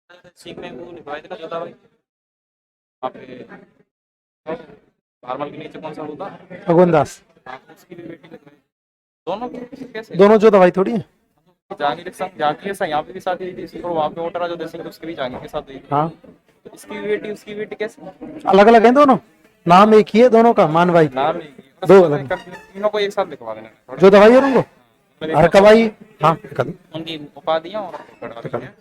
सीख में वो लिखवाए थे ना जोधा भाई वहाँ पे नॉर्मल के नीचे कौन सा होता। भगवान दास। हाँ, उसकी भी बेटी लिखवाई दोनों की कैसे। दोनों जो दवाई थोड़ी है। जहांगीर के संग जहांगीर के संग यहाँ पे भी शादी हुई थी इसकी और वहाँ पे वोटर जो देसिंग उसकी भी जहांगीर के साथ हुई थी। हाँ, तो इसकी भी बेटी उसकी बेटी कैसे। अलग अलग है दोनों, नाम एक ही है दोनों का, मान भाई। नाम एक ही है, दो बस अलग। तीनों को एक साथ लिखवा देना थोड़ा। जो दवाई और उनको मैंने हर देखा कवाई। हाँ कर दो, उनकी उपाधियां और बढ़ा दी कर दो। हैं।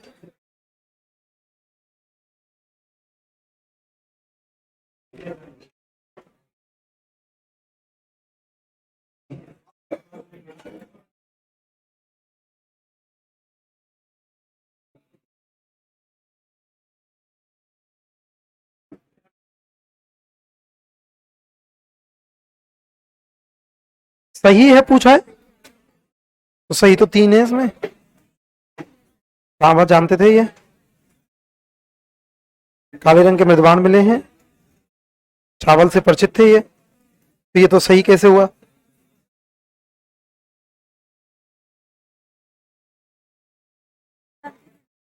सही है पूछा है तो सही तो 3 है इसमें। हाँ, जानते थे ये काले रंग के मृदवान मिले हैं, चावल से परिचित थे ये, तो ये तो सही कैसे हुआ।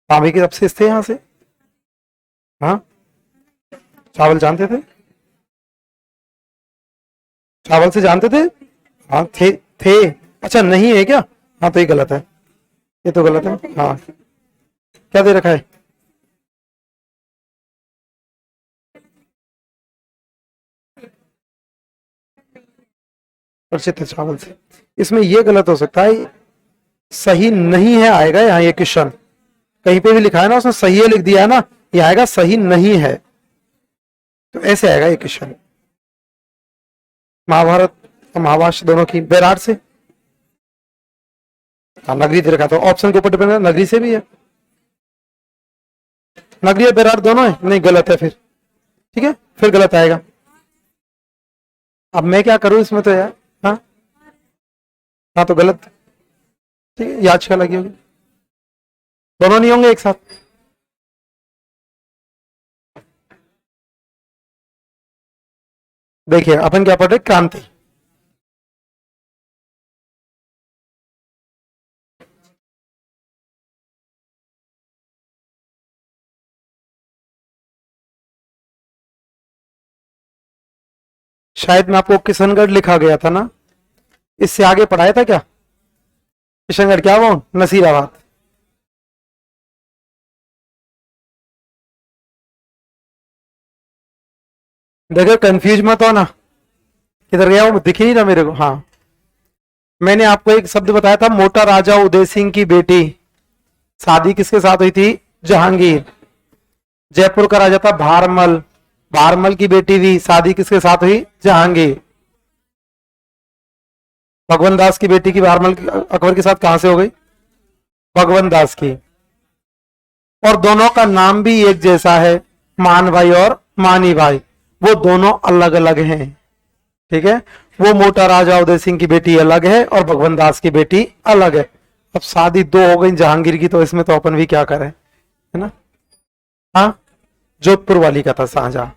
तांबे के अवशेष थे यहाँ से। हाँ, चावल जानते थे, चावल से जानते थे। हाँ थे। अच्छा नहीं है क्या। हाँ तो ये गलत है, ये तो गलत है। हाँ, क्या दे रखा है। परिचित है चावल से, इसमें ये गलत हो सकता है। सही नहीं है आएगा यहाँ, ये क्वेश्चन कहीं पे भी लिखा है ना उसने सही है लिख दिया है ना, ये आएगा सही नहीं है, तो ऐसे आएगा ये क्वेश्चन। महाभारत और महाभाष्य दोनों की बैराट से। हाँ, नगरी दे रखा था, ऑप्शन के ऊपर डिपेंड है, नगरी से भी है। नगरी और बैराट दोनों है, नहीं गलत है फिर। ठीक है, फिर गलत आएगा। अब मैं क्या करूं इसमें तो यार। हाँ हाँ, तो गलत। ठीक है, याचिका लगी होगी, दोनों नहीं होंगे एक साथ। देखिए अपन क्या पढ़ रहे, क्रांति। शायद में आपको किशनगढ़ लिखा गया था ना, इससे आगे पढ़ाया था क्या। किशनगढ़ क्या वो नसीराबाद। देखो कंफ्यूज मत हो ना, किधर गया वो दिख ही नहीं रहा मेरे को। हाँ, मैंने आपको एक शब्द बताया था, मोटा राजा उदय सिंह की बेटी, शादी किसके साथ हुई थी, जहांगीर। जयपुर का राजा था भारमल, भारमल की बेटी भी, शादी किसके साथ हुई, जहांगीर। भगवान दास की बेटी की भारमल अकबर के साथ कहां से हो गई, भगवान दास की। और दोनों का नाम भी एक जैसा है, मान भाई और मानी भाई, वो दोनों अलग अलग हैं। ठीक है, वो मोटा राजा उदय सिंह की बेटी अलग है और भगवान दास की बेटी अलग है। अब शादी दो हो गई जहांगीर की, तो इसमें तो अपन भी क्या करें, है ना। हाँ, जोधपुर वाली का था शाहजहां।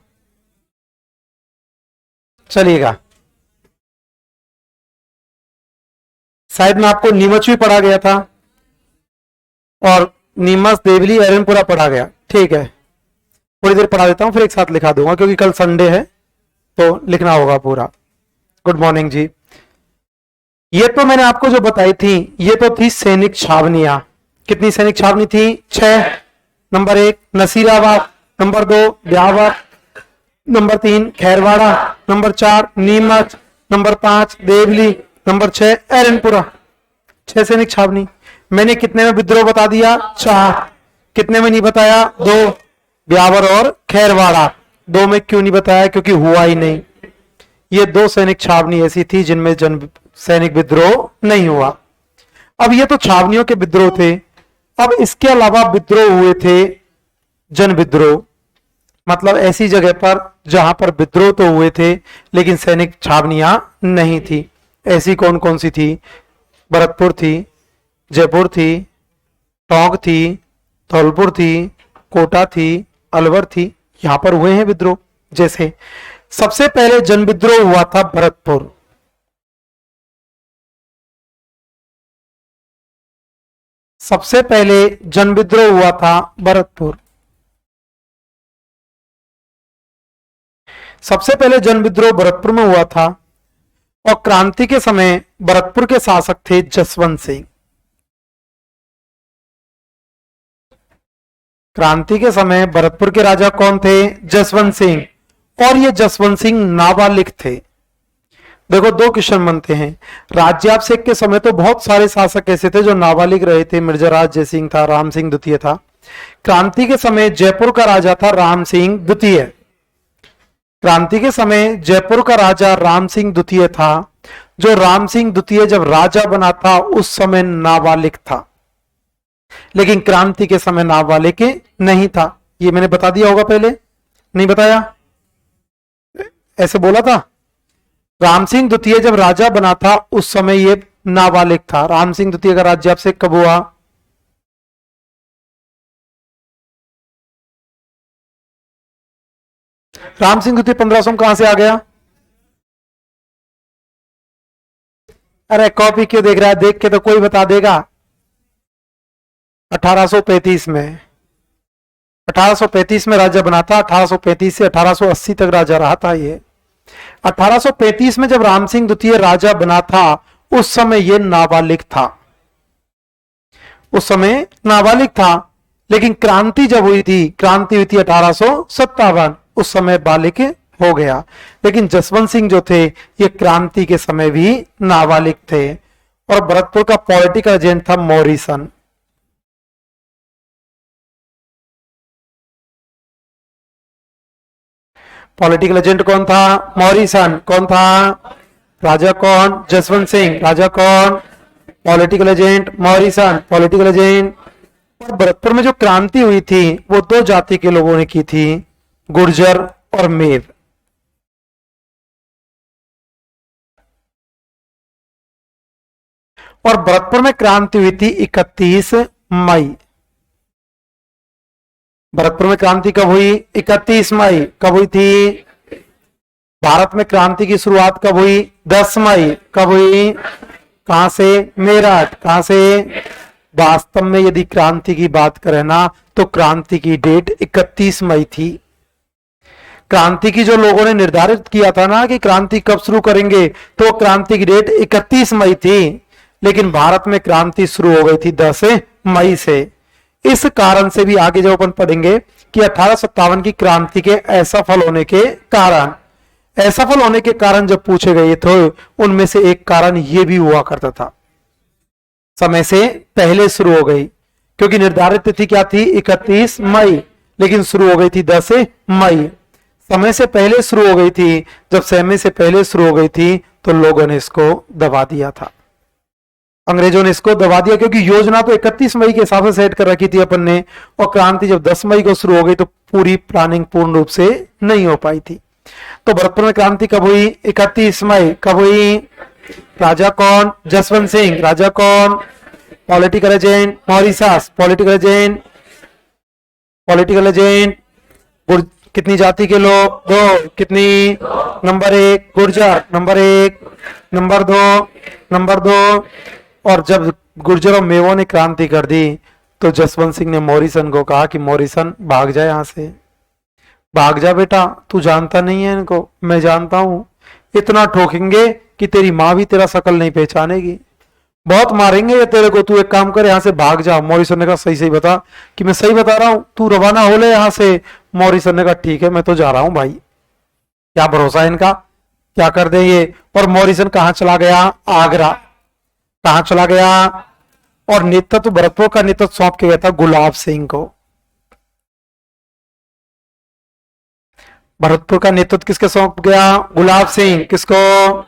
चलिएगा, शायद में आपको नीमच भी पढ़ा गया था और नीमच देवली एरनपुरा पढ़ा गया। ठीक है, थोड़ी देर पढ़ा देता हूँ फिर एक साथ लिखा दूंगा, क्योंकि कल संडे है तो लिखना होगा पूरा। गुड मॉर्निंग जी। ये तो मैंने आपको जो बताई थी, ये तो थी सैनिक छावनियां। कितनी सैनिक छावनी थी, 6। Number 1 Nasirabad, number 2 Beawar, number 3 Kherwara, number 4 Neemuch, number 5 Deoli, number 6 Erinpura. 6 सैनिक छावनी। मैंने कितने में विद्रोह बता दिया, 4। कितने में नहीं बताया, 2, ब्यावर और खैरवाड़ा। 2 में क्यों नहीं बताया, क्योंकि हुआ ही नहीं। ये 2 सैनिक छावनी ऐसी थी जिनमें जन सैनिक विद्रोह नहीं हुआ। अब ये तो छावनियों के विद्रोह थे, अब इसके अलावा विद्रोह हुए थे जन विद्रोह, मतलब ऐसी जगह पर जहां पर विद्रोह तो हुए थे लेकिन सैनिक छावनियां नहीं थी। ऐसी कौन कौन सी थी, भरतपुर थी, जयपुर थी, टोंक थी, धौलपुर थी, कोटा थी, अलवर थी, यहां पर हुए हैं विद्रोह। जैसे सबसे पहले जन विद्रोह हुआ था भरतपुर। सबसे पहले जन विद्रोह हुआ था भरतपुर। सबसे पहले जन विद्रोह भरतपुर में हुआ था और क्रांति के समय भरतपुर के शासक थे जसवंत सिंह। क्रांति के समय भरतपुर के राजा कौन थे? जसवंत सिंह। और ये जसवंत सिंह नाबालिग थे। देखो दो क्वेश्चन बनते हैं। राज्याभिषेक के समय तो बहुत सारे शासक ऐसे थे जो नाबालिग रहे थे। मिर्जाराज जयसिंह था, राम सिंह द्वितीय था। क्रांति के समय जयपुर का राजा था राम सिंह द्वितीय। क्रांति के समय जयपुर का राजा राम सिंह द्वितीय था। जो राम सिंह द्वितीय जब राजा बना था उस समय नाबालिग था, लेकिन क्रांति के समय नाबालिग नहीं था। ये मैंने बता दिया होगा, पहले नहीं बताया? ऐसे बोला था। राम सिंह द्वितीय जब राजा बना था उस समय ये नाबालिग था। राम सिंह द्वितीय का राज्याभिषेक कब हुआ? राम सिंह द्वितीय 1500 में कहां से आ गया? अरे कॉपी क्यों देख रहा है? देख के तो कोई बता देगा। 1835 में 1835 में राजा बना था। 1835 से 1880 तक राजा रहा था ये। 1835 में जब राम सिंह द्वितीय राजा बना था उस समय ये नाबालिग था। उस समय नाबालिग था, लेकिन क्रांति जब हुई थी, क्रांति हुई थी 1857, उस समय बालिग हो गया। लेकिन जसवंत सिंह जो थे ये क्रांति के समय भी नाबालिग थे। और भरतपुर का पॉलिटिकल एजेंट था मॉरिसन। पॉलिटिकल एजेंट कौन था? मॉरिसन। कौन था? राजा कौन? जसवंत सिंह। राजा कौन? Political agent Morrison. Political agent. और भरतपुर में जो क्रांति हुई थी वो दो जाति के लोगों ने की थी, गुर्जर और मेर। और भरतपुर में क्रांति हुई थी 31 मई। भरतपुर में क्रांति कब हुई? 31 मई। कब हुई थी? भारत में क्रांति की शुरुआत कब हुई? 10 मई। कब हुई? कहां से? मेरठ। कहां से? वास्तव में यदि क्रांति की बात करें ना तो क्रांति की डेट 31 मई थी। क्रांति की जो लोगों ने निर्धारित किया था ना कि क्रांति कब शुरू करेंगे, तो क्रांति की डेट 31 मई थी, लेकिन भारत में क्रांति शुरू हो गई थी 10 मई से। इस कारण से भी आगे जब अपन पढ़ेंगे कि 1857 की क्रांति के असफल होने के कारण, असफल होने के कारण जब पूछे गए थे उनमें से एक कारण ये भी हुआ करता था, समय से पहले शुरू हो गई। क्योंकि निर्धारित तिथि क्या थी? 31 मई, लेकिन शुरू हो गई थी 10 मई। समय से पहले शुरू हो गई थी। जब समय से पहले शुरू हो गई थी तो लोगों ने इसको दबा दिया था, अंग्रेजों ने इसको दबा दिया, क्योंकि योजना तो 31 मई के हिसाब से सेट कर रखी थी अपन ने, और क्रांति जब 10 मई को शुरू हो गई तो पूरी प्लानिंग पूर्ण रूप से नहीं हो पाई थी। तो भरतपुर में क्रांति कब हुई? 31 मई। कब हुई? राजा कौन? जसवंत सिंह। राजा कौन? Political agent Mauritius. Political agent, political agent कितनी जाति के लोग? दो। कितनी? Number 1 Gurjar, number 1, number 2, number 2। और जब गुर्जर और मेवों ने क्रांति कर दी तो जसवंत सिंह ने मॉरिसन को कहा कि मॉरिसन भाग जा यहां से, भाग जा बेटा, तू जानता नहीं है इनको, मैं जानता हूं, इतना ठोकेंगे कि तेरी मां भी तेरा शकल नहीं पहचानेगी, बहुत मारेंगे ये तेरे को, तू एक काम कर यहां से भाग जा। मॉरिसन ने कहा सही सही बता कि मैं सही बता रहा हूं, तू रवाना हो ले यहां से। मॉरिसन ने कहा ठीक है मैं तो जा रहा हूं भाई। क्या भरोसा है इनका, क्या कर दे ये। और मॉरिसन कहां चला गया? आगरा। कहां चला गया? और नेतृत्व भरतपुर का नेतृत्व सौंप के गया था गुलाब सिंह को। भरतपुर का नेतृत्व किसके सौंप गया? गुलाब सिंह। किसको?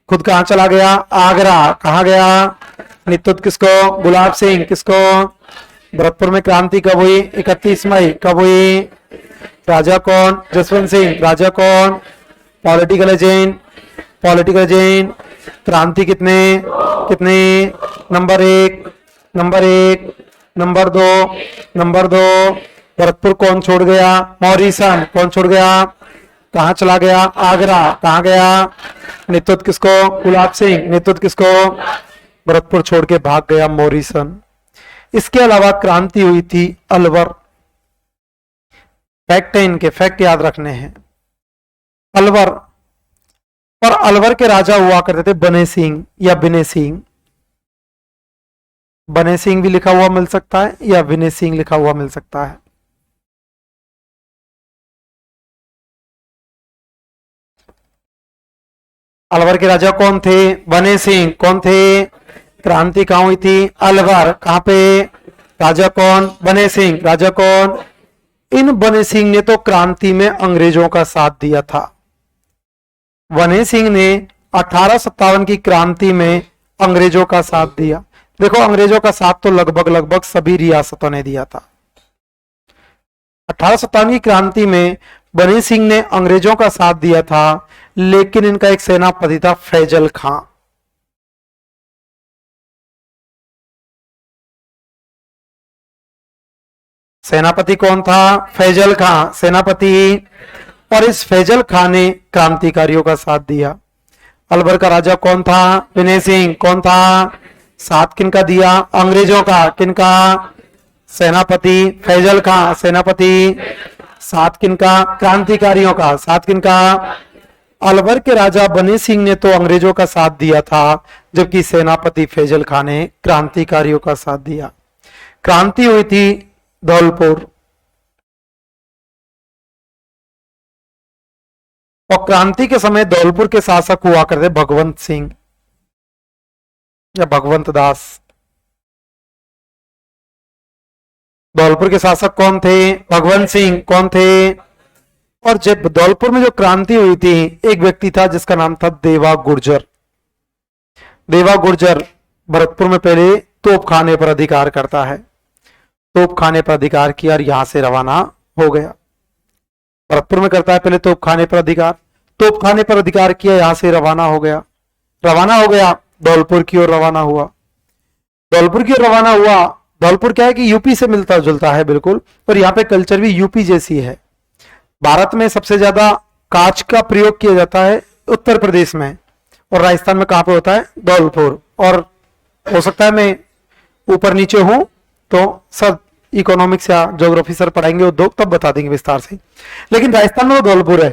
खुद कहां चला गया? आगरा। कहां गया? नेतृत्व किसको? गुलाब सिंह। किसको? भरतपुर में क्रांति कब हुई? 31 मई। कब हुई? राजा कौन? जसवंत सिंह। राजा कौन? Political agent, political agent. क्रांति कितने? कितने? Number 1, number 1, number 2, number 2। Bharatpur कौन छोड़ गया? मॉरिसन। कौन छोड़ गया? कहां चला गया? आगरा। कहां गया? नेतृत्व किसको? गुलाब सिंह। नेतृत्व किसको? भरतपुर छोड़ के भाग गया मॉरिसन। इसके अलावा क्रांति हुई थी अलवर। फैक्ट है इनके, फैक्ट याद रखने हैं। अलवर, और अलवर के राजा हुआ करते थे बने सिंह या विनय सिंह। बने सिंह भी लिखा हुआ मिल सकता है या विनय सिंह लिखा हुआ मिल सकता है। अलवर के राजा कौन थे? बने सिंह। कौन थे? क्रांति कहां हुई थी? अलवर। कहां पे? राजा कौन? बने सिंह। राजा कौन? इन बने सिंह ने तो क्रांति में अंग्रेजों का साथ दिया था। बने सिंह ने 1857 की क्रांति में अंग्रेजों का साथ दिया। देखो अंग्रेजों का साथ तो लगभग सभी रियासतों ने दिया था। 1857 की क्रांति में बने सिंह ने अंग्रेजों का साथ दिया था, लेकिन इनका एक सेनापति था फैजल खां। सेनापति कौन था? फैजल खां सेनापति। और इस फैजल खां ने क्रांतिकारियों का साथ दिया। अलवर का राजा कौन था? विनय सिंह। कौन था? साथ किनका दिया? अंग्रेजों का। किनका? सेनापति फैजल खां सेनापति। साथ किनका? क्रांतिकारियों का। साथ किनका? अलवर के राजा बने सिंह ने तो अंग्रेजों का साथ दिया था, जबकि सेनापति फैजल खां ने क्रांतिकारियों का साथ दिया। क्रांति हुई थी धौलपुर, और क्रांति के समय धौलपुर के शासक हुआ करते भगवंत सिंह या भगवंत दास। धौलपुर के शासक कौन थे? भगवंत सिंह। कौन थे? और जब धौलपुर में जो क्रांति हुई थी, एक व्यक्ति था जिसका नाम था देवा गुर्जर। देवा गुर्जर भरतपुर में पहले तोपखाने पर अधिकार करता है। तोपखाने पर अधिकार किया और यहां से रवाना हो गया। भरतपुर में करता है पहले तोपखाने पर अधिकार। तोपखाने पर अधिकार किया, यहां से रवाना हो गया। रवाना हो गया, धौलपुर की ओर रवाना हुआ। धौलपुर की ओर रवाना हुआ। धौलपुर क्या है कि यूपी से मिलता जुलता है बिल्कुल, और यहाँ पे कल्चर भी यूपी जैसी है। भारत में सबसे ज्यादा कांच का प्रयोग किया जाता है उत्तर प्रदेश में, और राजस्थान में कहां पे होता है? धौलपुर। और हो सकता है मैं ऊपर नीचे हूं तो सब इकोनॉमिक्स या ज्योग्राफी सर पढ़ाएंगे उद्योग, तब बता देंगे विस्तार से। लेकिन राजस्थान में तो धौलपुर है।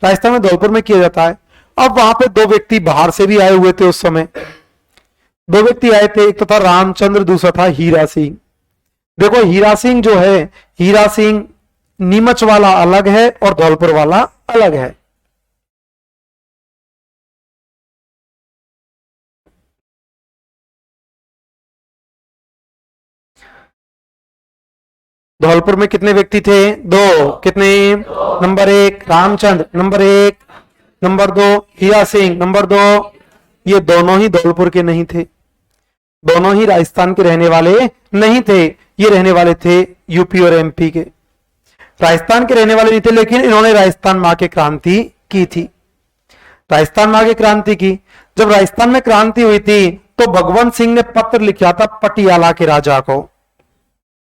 राजस्थान में धौलपुर में किया जाता है। अब वहां पे दो व्यक्ति बाहर से भी आए हुए थे उस समय। दो व्यक्ति आए थे, एक तो था रामचंद्र, दूसरा था हीरा सिंह। देखो हीरा सिंह जो है, हीरा सिंह नीमच वाला अलग है और धौलपुर वाला अलग है। धौलपुर में कितने व्यक्ति थे? दो। कितने? नंबर एक रामचंद्र, नंबर एक। नंबर दो हीरा सिंह, नंबर दो। ये दोनों ही धौलपुर के नहीं थे, दोनों ही राजस्थान के रहने वाले नहीं थे। ये रहने वाले थे यूपी और एमपी के। राजस्थान के रहने वाले नहीं थे, लेकिन इन्होंने राजस्थान में आके क्रांति की थी। राजस्थान में आके क्रांति की। जब राजस्थान में क्रांति हुई थी तो भगवंत सिंह ने पत्र लिखा था पटियाला के राजा को।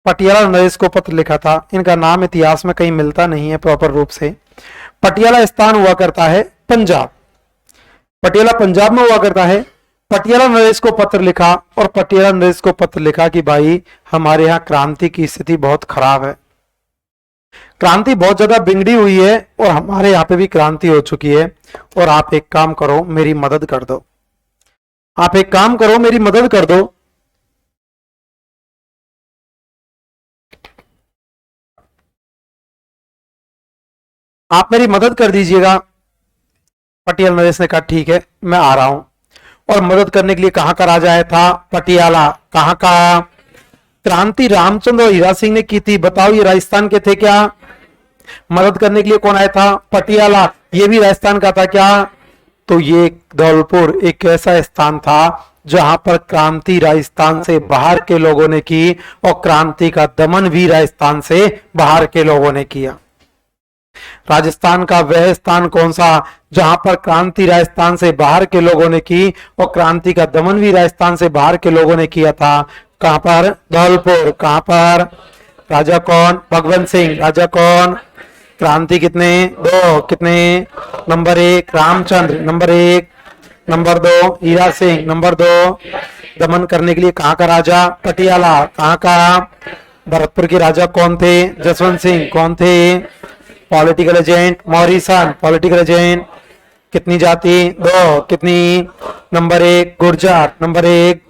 पटियाला नरेश को पत्र लिखा था। इनका नाम इतिहास में कहीं मिलता नहीं है प्रॉपर रूप से। पटियाला स्थान हुआ करता है पंजाब। पटियाला पंजाब में हुआ करता है। पटियाला नरेश को पत्र लिखा, और पटियाला नरेश को पत्र लिखा कि भाई हमारे यहाँ क्रांति की स्थिति बहुत खराब है, क्रांति बहुत ज्यादा बिगड़ी हुई है, और हमारे यहाँ पे भी क्रांति हो चुकी है, और आप एक काम करो मेरी मदद कर दो। आप एक काम करो मेरी मदद कर दो। आप मेरी मदद कर दीजिएगा। पटियाला नरेश ने कहा ठीक है मैं आ रहा हूं। और मदद करने के लिए कहां का राजा आया था? पटियाला। कहां का? क्रांति रामचंद्र और हीरा सिंह ने की थी। बताओ ये राजस्थान के थे क्या? मदद करने के लिए कौन आया था? पटियाला। ये भी राजस्थान का था क्या? तो ये धौलपुर एक ऐसा स्थान था जहां पर क्रांति राजस्थान से बाहर के लोगों ने की, और क्रांति का दमन भी राजस्थान से बाहर के लोगों ने किया। राजस्थान का वह स्थान कौन सा जहां पर क्रांति राजस्थान से बाहर के लोगों ने की, और क्रांति का दमन भी राजस्थान से बाहर के लोगों ने किया था? कहां पर? धौलपुर। कहां पर? राजा कौन? भगवंत सिंह। राजा कौन? क्रांति कितने? दो। कितने? नंबर एक रामचंद्र, नंबर एक। नंबर दो हीरा सिंह, नंबर दो। दमन करने के लिए कहां का राजा? पटियाला। कहां का? भरतपुर के राजा कौन थे? जसवंत सिंह। कौन थे? Political agent Morrison, political agent कितनी जाति, 2, कितनी, नंबर 1 गुर्जर, नंबर 1,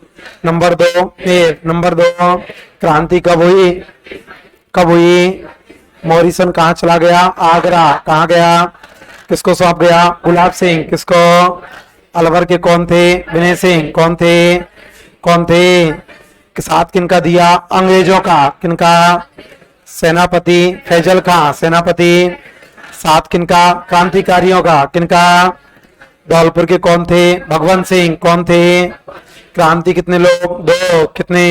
नंबर 2 फिर नंबर 2 क्रांति कब हुई, कब हुई, मॉरिसन कहाँ चला गया, आगरा, कहाँ गया, किसको सौंप गया, गुलाब सिंह, किसको, अलवर के कौन थे, विनय सिंह, कौन थे, कौन थे, साथ किनका दिया, अंग्रेजों का, किनका, सेनापति फैजल खां, सेनापति, साथ किनका, क्रांतिकारियों का, किनका, धौलपुर के कौन थे, भगवंत सिंह, कौन थे, क्रांति कितने लोग, 2, कितने,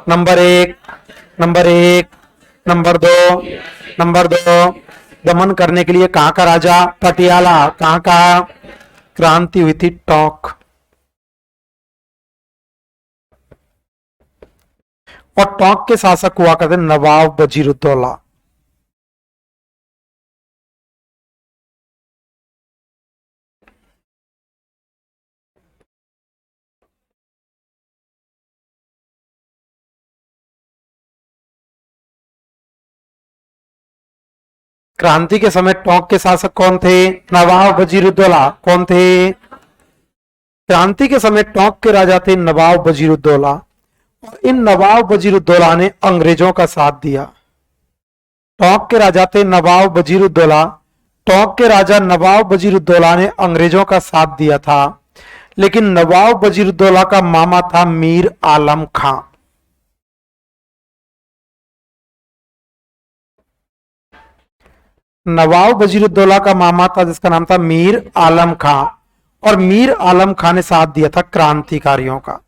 नंबर 1, नंबर 1, नंबर 2, नंबर 2, दमन करने के लिए कहाँ का राजा, पटियाला, कहाँ का, क्रांति हुई थी टोंक, और टोंक के शासक हुआ करते नवाब वजीरुद्दौला। क्रांति के समय टोंक के शासक कौन थे, नवाब वजीरुद्दौला, कौन थे, क्रांति के समय टोंक के राजा थे नवाब वजीरुद्दौला, और इन नवाब वजीरुद्दौला ने अंग्रेजों का साथ दिया। टोंक के राजा थे नवाब वजीरुद्दौला, टोंक के राजा नवाब वजीरुद्दौला ने अंग्रेजों का साथ दिया था, लेकिन नवाब वजीरुद्दौला का मामा था मीर आलम खां। नवाब वजीरुद्दौला का मामा था जिसका नाम था मीर आलम खां, और मीर आलम खां ने साथ दिया था क्रांतिकारियों का।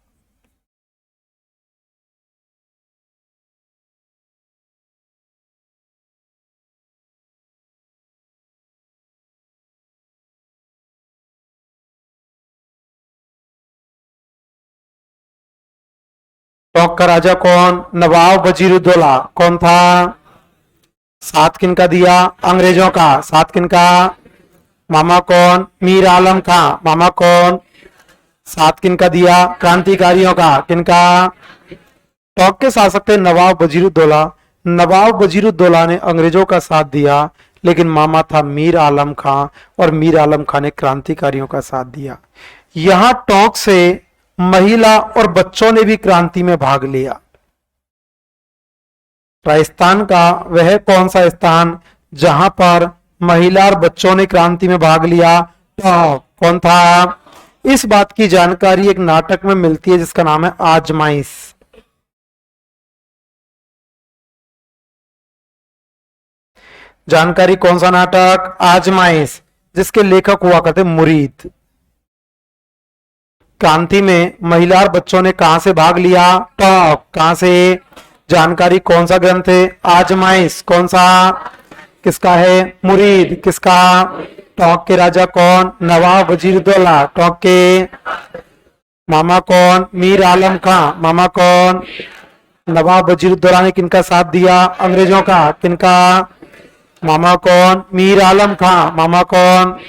टोंक का राजा कौन, नवाब वजीरुद्दौला, कौन था, साथ किनका दिया, अंग्रेजों का, साथ किनका, मामा कौन, मीर आलम खां, मामा कौन, साथ किनका दिया, क्रांतिकारियों का, किनका, टोंक के शासक थे नवाब वजीरुद्दौला, नवाब वजीरुद्दौला ने अंग्रेजों का साथ दिया, लेकिन मामा था मीर आलम खां, और मीर आलम खां ने क्रांतिकारियों का साथ दिया। यहां टोंक से महिला और बच्चों ने भी क्रांति में भाग लिया। राजस्थान का वह कौन सा स्थान जहां पर महिला और बच्चों ने क्रांति में भाग लिया, टोंक, कौन था, इस बात की जानकारी एक नाटक में मिलती है जिसका नाम है आजमाइश। जानकारी कौन सा नाटक, आजमाइश, जिसके लेखक हुआ करते मुरीद। क्रांति में महिला और बच्चों ने कहां से भाग लिया, टोंक, कहां से, जानकारी कौन सा ग्रंथ है, आजमाइश, कौन सा, किसका है, मुरीद, किसका, टोंक के राजा कौन, नवाब वजीरुद्दौला, टोंक के मामा कौन, मीर आलम खां, मामा कौन, नवाब वजीरुद्दौला ने किनका साथ दिया, अंग्रेजों का, किनका, मामा कौन, मीर आलम खां, मामा कौन,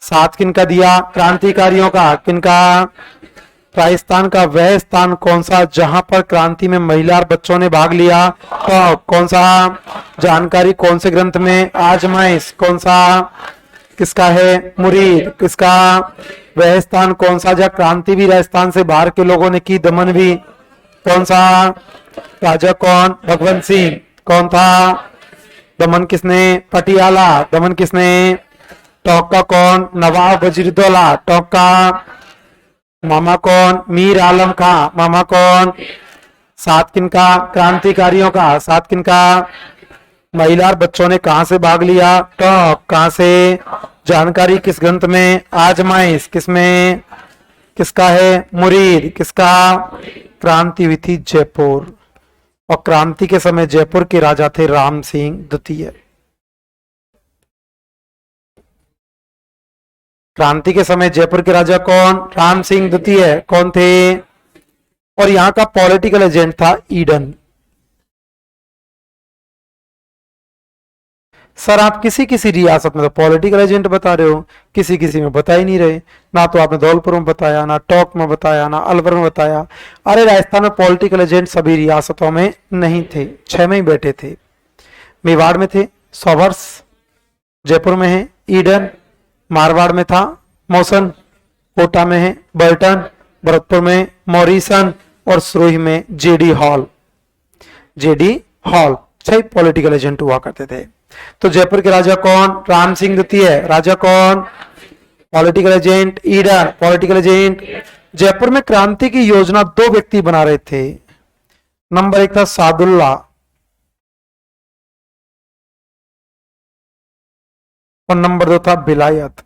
साथ किनका दिया, क्रांतिकारियों का, किनका, राजस्थान का वह स्थान कौन सा जहां पर क्रांति में महिला और बच्चों ने भाग लिया, तो कौन सा, जानकारी कौन से ग्रंथ में, आजमाइश, कौन सा, किसका है, मुरीद, किसका, वह स्थान कौन सा जहाँ क्रांति भी राजस्थान से बाहर के लोगों ने की, दमन भी, कौन सा, राजा कौन, भगवंत सिंह, कौन था, दमन किसने, पटियाला, दमन किसने, टोंक का कौन, नवाब वजीरुद्दौला, टोंक का मामा कौन, मीर आलम खां, मामा कौन, साथ किनका, क्रांतिकारियों का, साथ किनका, महिला और बच्चों ने कहां से भाग लिया, टोंक, कहां से, जानकारी किस ग्रंथ में, आजमाइश, किसमें, किसका है, मुरीद, किसका, क्रांति हुई थी जयपुर, और क्रांति के समय जयपुर के राजा थे राम सिंह द्वितीय। क्रांति के समय जयपुर के राजा कौन, राम सिंह द्वितीय, कौन थे, और यहां का पॉलिटिकल एजेंट था ईडन। सर आप किसी किसी रियासत में तो पॉलिटिकल एजेंट बता रहे हो, किसी किसी में बता ही नहीं रहे, ना तो आपने धौलपुर में बताया, ना टोंक में बताया, ना अलवर में बताया। अरे राजस्थान में पॉलिटिकल एजेंट सभी रियासतों में नहीं थे, 6 में ही बैठे थे। मेवाड़ में थे 100 वर्ष, जयपुर में है ईडन, मारवाड़ में था मौसन, कोटा में है बर्टन, भरतपुर में मॉरिसन और सिरोही में JD hall. JD hall 6 political agent हुआ करते थे। तो जयपुर के राजा कौन? राम सिंह द्वितीय। राजा कौन? Political agent Eden, political agent. Jaipur में क्रांति की योजना 2 व्यक्ति बना रहे थे। नंबर 1 था सादुल्ला और नंबर 2 था बिलायत।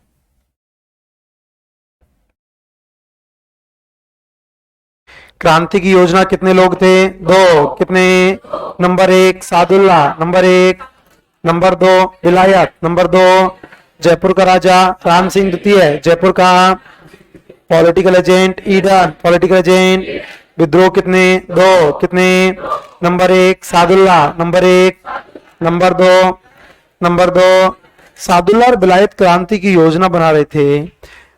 क्रांति की योजना कितने लोग थे? 2। कितने? Number 1 Sadulla, number 1, number 2 Bilayat, number 2 Jaipur का राजा राम सिंह द्वितीय, जयपुर का political agent Eden, political agent. विद्रोह कितने? 2। कितने? Number 1 Sadulla, number 1, number 2, number 2 Sadulla और बिलायत क्रांति की योजना बना रहे थे।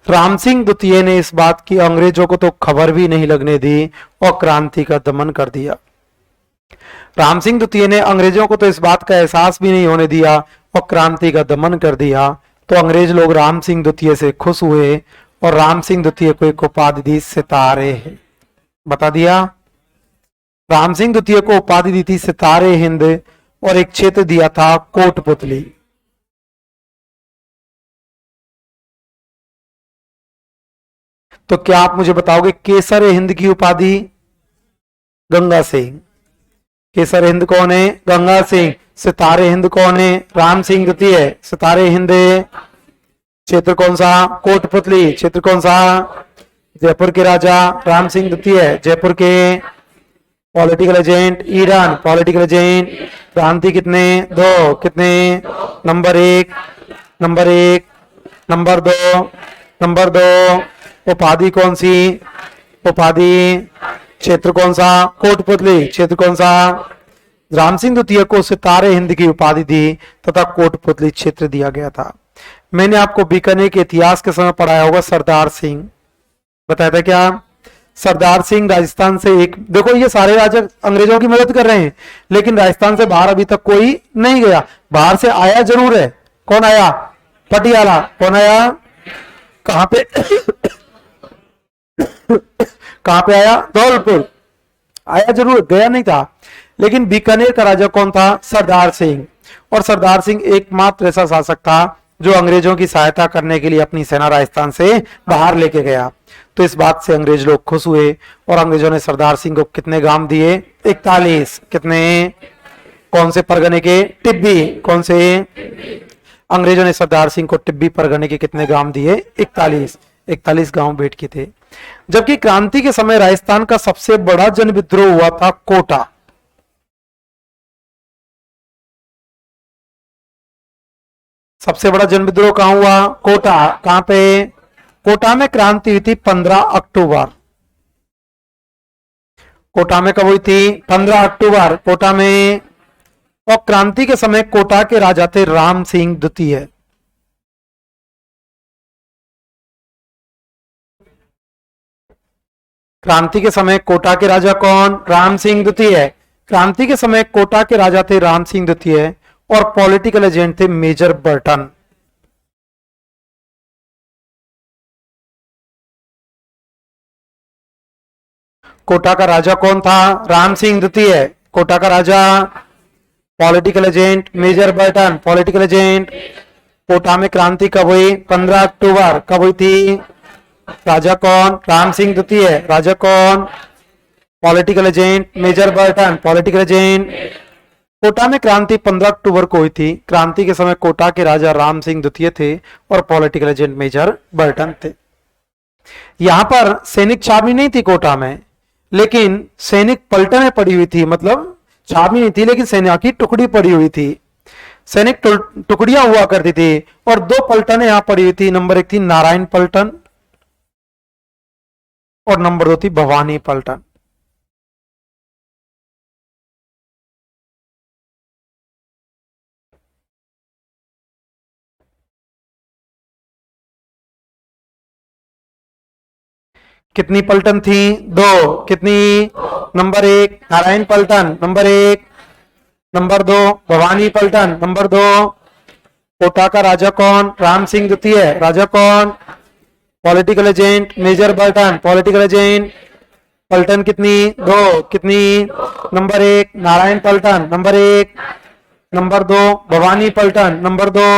राम सिंह द्वितीय ने इस बात की अंग्रेजों को तो खबर भी नहीं लगने दी और क्रांति का दमन कर दिया। राम सिंह द्वितीय ने अंग्रेजों को तो इस बात का एहसास भी नहीं होने दिया और क्रांति का दमन कर दिया। तो अंग्रेज लोग राम सिंह द्वितीय से खुश हुए और राम सिंह द्वितीय को एक उपाधि दी, सितारे। बता दिया। राम सिंह द्वितीय को उपाधि दी थी सितारे हिंद और एक क्षेत्र दिया था कोटपुतली। तो क्या आप मुझे बताओगे केसर हिंद की उपाधि? गंगा सिंह। केसर हिंद कौन है? गंगा सिंह। सितारे हिंद कौन है? राम सिंह द्वितीय। सितारे हिंद क्षेत्र कौन सा? कोटपुतली। क्षेत्र कौन सा? जयपुर के राजा राम सिंह द्वितीय, जयपुर के political agent Eden, political agent. क्रांति कितने? 2। कितने? नंबर 1, नंबर 1, नंबर 2, नंबर 2 उपाधि कौन सी? उपाधि क्षेत्र कौन सा? कोटपुतली। क्षेत्र कौन सा? राम सिंह द्वितीय को सितारे हिंद की उपाधि दी तथा कोटपुतली क्षेत्र दिया गया था। मैंने आपको बीकानेर के इतिहास के समय पढ़ाया होगा सरदार सिंह, बताया था क्या? सरदार सिंह राजस्थान से एक, देखो ये सारे राजा अंग्रेजों की मदद कर रहे हैं लेकिन राजस्थान से बाहर अभी तक कोई नहीं गया। बाहर से आया जरूर है। कौन आया? पटियाला। कौन आया? कहां पे? कहां पे आया? धौलपुर आया जरूर, गया नहीं था। लेकिन बीकानेर का राजा कौन था? सरदार सिंह। और सरदार सिंह एकमात्र ऐसा शासक था जो अंग्रेजों की सहायता करने के लिए अपनी सेना राजस्थान से बाहर लेके गया। तो इस बात से अंग्रेज लोग खुश हुए और अंग्रेजों ने सरदार सिंह को कितने गांव दिए? 41। कितने? कौन से परगने के? टिब्बी। कौन से? अंग्रेजों ने सरदार सिंह को टिब्बी परगने के कितने गांव दिए? 41। 41 गांव भेंट किए थे। जबकि क्रांति के समय राजस्थान का सबसे बड़ा जन विद्रोह हुआ था कोटा। सबसे बड़ा जन विद्रोह कहां हुआ? कोटा। कहां पे? कोटा में क्रांति हुई थी 15 अक्टूबर। कोटा में कब हुई थी? 15 अक्टूबर कोटा में। और क्रांति के समय कोटा के राजा थे राम सिंह द्वितीय। क्रांति के समय कोटा के राजा कौन? राम सिंह द्वितीय। क्रांति के समय कोटा के राजा थे राम सिंह द्वितीय और पॉलिटिकल एजेंट थे मेजर बर्टन। कोटा का राजा कौन था? राम सिंह द्वितीय। कोटा का राजा political agent major Burton, political agent. Kota में क्रांति कब हुई? 15 अक्टूबर। कब हुई थी? राजा कौन? राम सिंह द्वितीय। राजा कौन? Political agent major Burton, political agent. Kota में क्रांति 15 अक्टूबर को हुई थी। क्रांति के समय कोटा के राजा राम सिंह द्वितीय थे और पॉलिटिकल एजेंट मेजर बर्टन थे। यहां पर सैनिक छावनी नहीं थी कोटा में, लेकिन सैनिक पलटनें पड़ी हुई थी। मतलब छावनी नहीं थी लेकिन सेना की टुकड़ी पड़ी हुई थी। सैनिक टुकड़ियां हुआ करती थी और 2 पलटनें यहां पड़ी हुई थी। नंबर 1 थी नारायण पलटन और नंबर 2 थी भवानी पलटन। कितनी पलटन थी? 2। कितनी? नंबर 1 नारायण पलटन, नंबर 1, नंबर 2 भवानी पलटन, नंबर 2 कोटा का राजा कौन? राम सिंह द्वितीय। राजा कौन? Political agent major Burton. Political agent पलटन कितनी? 2। कितनी? नंबर 1 नारायण पलटन, नंबर 1। नंबर 2 भवानी पलटन, नंबर 2।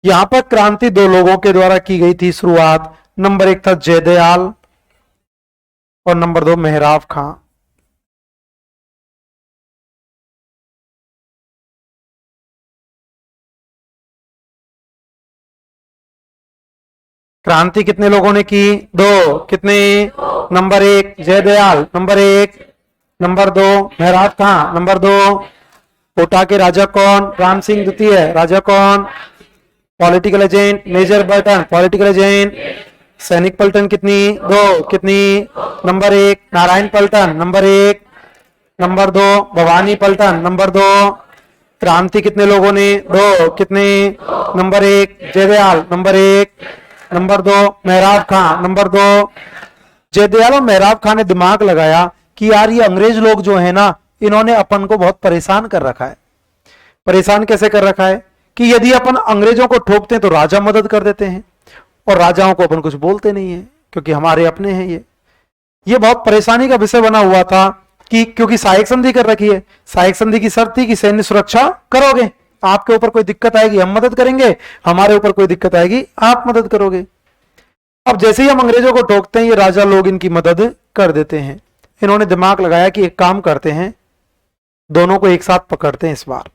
यहां पर क्रांति 2 लोगों के द्वारा की गई थी शुरुआत। नंबर 1 था जयदयाल और नंबर 2 मेहराब खां। क्रांति कितने लोगों ने की? 2। कितने? Number 1 Jaidayal, number 1। नंबर 2 मेहराब खां, नंबर 2। कोटा के राजा कौन? राम सिंह द्वितीय। राजा कौन? Political agent major Burton, political agent. सैनिक पलटन कितनी? 2। कितनी? नंबर 1 नारायण पलटन, नंबर 1। नंबर 2 भवानी पलटन, नंबर 2। क्रांति कितने लोगों ने? 2। कितने? Number 1 Jaidayal, number 1। नंबर 2 मेहराब खां, नंबर 2। जयदयाल और मेहराब खां ने दिमाग लगाया कि यार ये अंग्रेज लोग जो है ना, इन्होंने अपन को बहुत परेशान कर रखा है। परेशान कैसे कर रखा है कि यदि अपन अंग्रेजों को ठोकते हैं तो राजा मदद कर देते हैं और राजाओं को अपन कुछ बोलते नहीं है क्योंकि हमारे अपने हैं। ये बहुत परेशानी का विषय बना हुआ था कि क्योंकि सहायक संधि कर रखी है। सहायक संधि की शर्त थी कि सैन्य सुरक्षा करोगे, आपके ऊपर कोई दिक्कत आएगी हम मदद करेंगे, हमारे ऊपर कोई दिक्कत आएगी आप मदद करोगे। अब जैसे ही हम अंग्रेजों को ठोकते हैं ये राजा लोग इनकी मदद कर देते हैं। इन्होंने दिमाग लगाया कि एक काम करते हैं, दोनों को एक साथ पकड़ते हैं इस बार,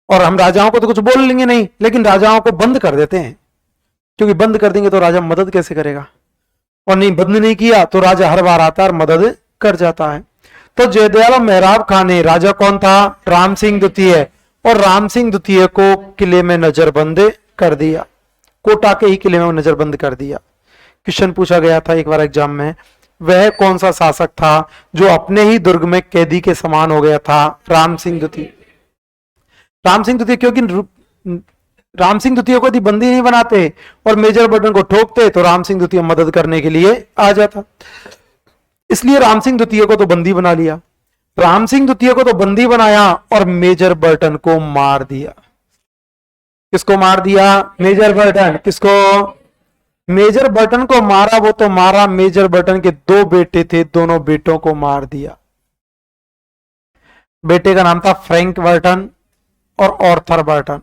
और हम राजाओं को तो कुछ बोल लेंगे नहीं, लेकिन राजाओं को बंद कर देते हैं, क्योंकि बंद कर देंगे तो राजा मदद कैसे करेगा, और नहीं बंद नहीं किया तो राजा हर बार आता है और मदद कर जाता है। तो जयदयाल और मेहराब खां ने, राजा कौन था? राम सिंह द्वितीय, और राम सिंह द्वितीय को किले में नजरबंद कर दिया, कोटा के ही किले में नजरबंद कर दिया। क्वेश्चन पूछा गया था एक बार एग्जाम में, वह कौन सा शासक था जो अपने ही दुर्ग में कैदी के समान हो गया था? राम सिंह द्वितीय। राम सिंह द्वितीय, क्योंकि राम सिंह द्वितीय को यदि बंदी नहीं बनाते और मेजर बर्टन को ठोकते तो राम सिंह द्वितीय मदद करने के लिए आ जाता, इसलिए राम सिंह द्वितीय को तो बंदी बना लिया। राम सिंह द्वितीय को तो बंदी बनाया और मेजर बर्टन को मार दिया। किसको मार दिया? Major Burton. किसको? मेजर बर्टन को मारा, वो तो मारा, मेजर बर्टन के 2 बेटे थे, दोनों बेटों को मार दिया। बेटे का नाम था फ्रैंक बर्टन और ऑर्थर बर्टन।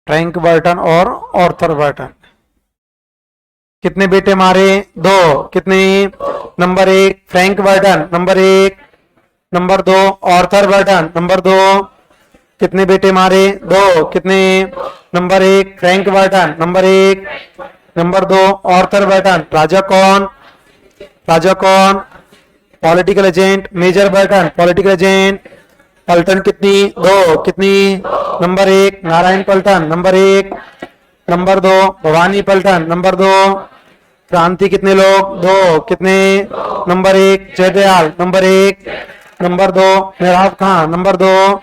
फ्रैंक बर्टन और ऑर्थर बर्टन। कितने बेटे मारे? 2। कितने? Number 1 Frank Burton, number 1। Number 2 Arthur Burton, number 2। कितने बेटे मारे? 2। कितने? Number 1 Frank Burton, number 1। Number 2 Arthur Burton. राजा कौन? राजा कौन? Political agent major Burton, political agent. पलटन कितनी? 2। कितनी? नंबर 1 नारायण पलटन, नंबर 1। नंबर 2 भवानी पलटन, नंबर 2। क्रांति कितने लोग? 2। कितने? Number 1 Jaidayal, number 1। नंबर 2 मेहराब खां, नंबर 2।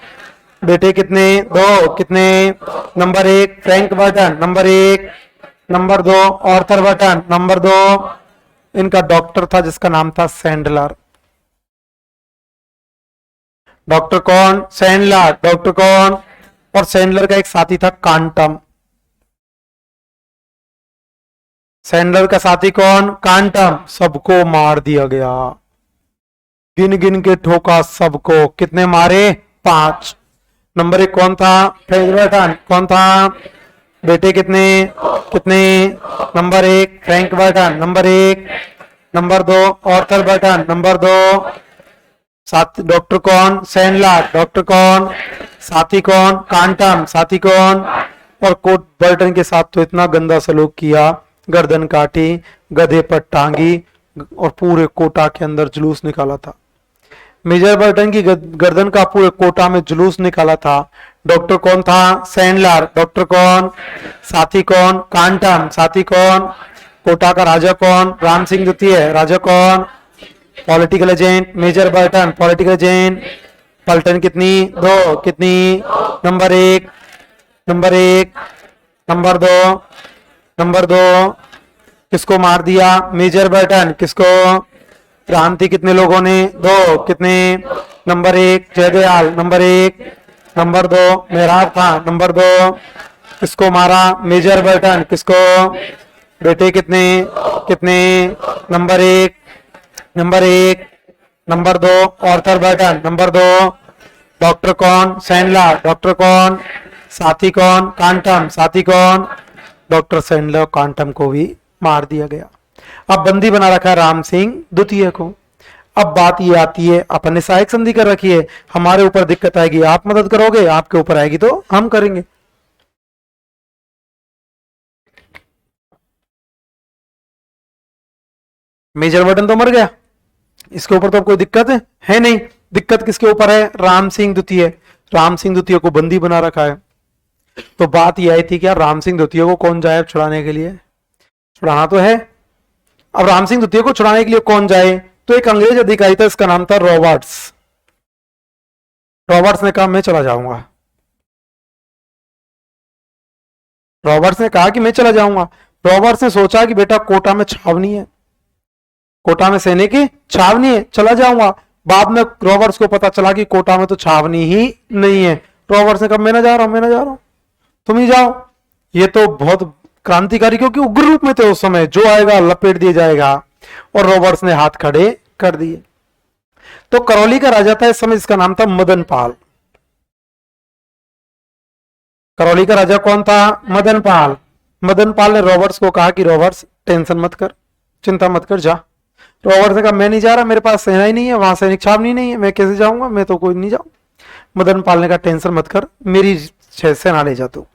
बेटे कितने? 2। कितने? Number 1 Frank Burton, number 1। Number 2 Arthur Burton, number 2। इनका डॉक्टर था जिसका नाम था सैंडलर। डॉक्टर कौन? सैंडलर। डॉक्टर कौन? और सैंडलर का एक साथी था कांटम। सैंडलर का साथी कौन? कांटम। सबको मार दिया गया, गिन गिन के ठोका सबको। कितने मारे? 5। नंबर 1 कौन था? Frank Burton. कौन था? बेटे कितने? कितने? Number 1 Frank Burton, number 1। Number 2 Arthur Burton, number 2। साथ डॉक्टर कौन? सैंडलर। डॉक्टर कौन? साथी कौन? कांटम। साथी कौन? और कोट बर्टन के साथ तो इतना गंदा सलूक किया, गर्दन काटी, गधे पर टांगी और पूरे कोटा के अंदर जुलूस निकाला था। मेजर बर्टन की गर्दन का पूरे कोटा में जुलूस निकाला था। डॉक्टर कौन था? सैंडलर। डॉक्टर कौन? साथी कौन? कांटम। साथी कौन? कोटा का राजा कौन? राम सिंह द्वितीय। राजा कौन? Political agent major Burton, political agent. पलटन कितनी? 2। कितनी? Number 1, number 1। Number 2, number 2। किसको मार दिया? Major Burton. किसको? क्रांति कितने लोगों ने? 2। कितने? Number 1 Jaidayal, number 1। नंबर 2 मेहराब खान, नंबर 2 किसको मारा? मेजर बर्टन, किसको? बेटे कितने? कितने? Number 1, number 1। Number 2 Arthur Burton, number 2 doctor कौन? सैंडलर, डॉक्टर कौन? साथी कौन? कांटम, साथी कौन? डॉक्टर सैंडलर कांटम को भी मार दिया गया। अब बंदी बना रखा है राम सिंह द्वितीय को। अब बात ये आती है, अपन ने सहायक संधि कर रखी है, हमारे ऊपर दिक्कत आएगी, आप मदद करोगे, आपके ऊपर आएगी तो हम करेंगे। मेजर बर्टन तो मर गया, इसके ऊपर तो कोई दिक्कत है नहीं। दिक्कत किसके ऊपर है? राम सिंह द्वितीय। राम सिंह द्वितीय को बंदी बना रखा है। तो बात यह आई थी क्या राम सिंह द्वितीय को कौन जाए छुड़ाने के लिए? छुड़ाना तो है। अब राम सिंह द्वितीय को छुड़ाने के लिए कौन जाए? तो एक अंग्रेज अधिकारी था, इसका नाम था रॉबर्ट्स। रॉबर्ट्स ने कहा मैं चला जाऊंगा। रॉबर्ट्स ने कहा कि मैं चला जाऊंगा। रॉबर्ट्स ने सोचा कि बेटा कोटा में छावनी है, कोटा में सैनिक की छावनी है, चला जाऊंगा। बाद में रॉबर्ट्स को पता चला कि कोटा में तो छावनी ही नहीं है। रॉबर्ट्स ने कहा मैं ना जा रहा हूं, मैं ना जा रहा हूं, तुम ही जाओ। ये तो बहुत क्रांतिकारी, क्योंकि उग्र रूप में थे उस समय, जो आएगा लपेट दिया जाएगा। और रॉबर्ट्स ने हाथ खड़े कर दिए। तो करौली का राजा था इस समय, इसका नाम था मदन पाल। करौली का राजा कौन था? मदन पाल। मदन पाल ने रॉबर्ट्स को कहा कि रॉबर्ट्स टेंशन मत कर, चिंता मत कर, जा। रॉबर्ट्स ने कहा मैं नहीं जा रहा, मेरे पास सेना ही नहीं है, वहां सैनिक छावनी नहीं है, मैं कैसे जाऊंगा, मैं तो कोई नहीं जाऊं। मदन पाल ने कहा टेंशन मत कर, मेरी सेना ले जा, तू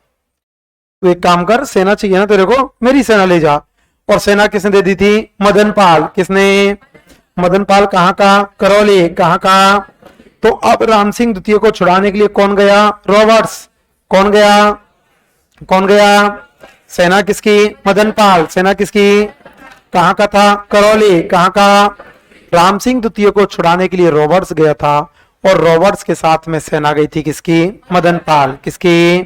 एक काम कर, सेना चाहिए ना तेरे को, मेरी सेना ले जा। और सेना किसने दे दी थी? मदन पाल। किसने? मदन पाल। कहां का? करौली। कहां का? तो अब राम सिंह द्वितीय को छुड़ाने के लिए कौन गया? रॉबर्ट्स। कौन गया? कौन गया? सेना किसकी? मदन पाल। सेना किसकी? कहां का था? करौली। कहां का? राम सिंह द्वितीय को छुड़ाने के लिए रॉबर्ट्स गया था, और रॉबर्ट्स के साथ में सेना गई थी किसकी? मदन पाल। किसकी?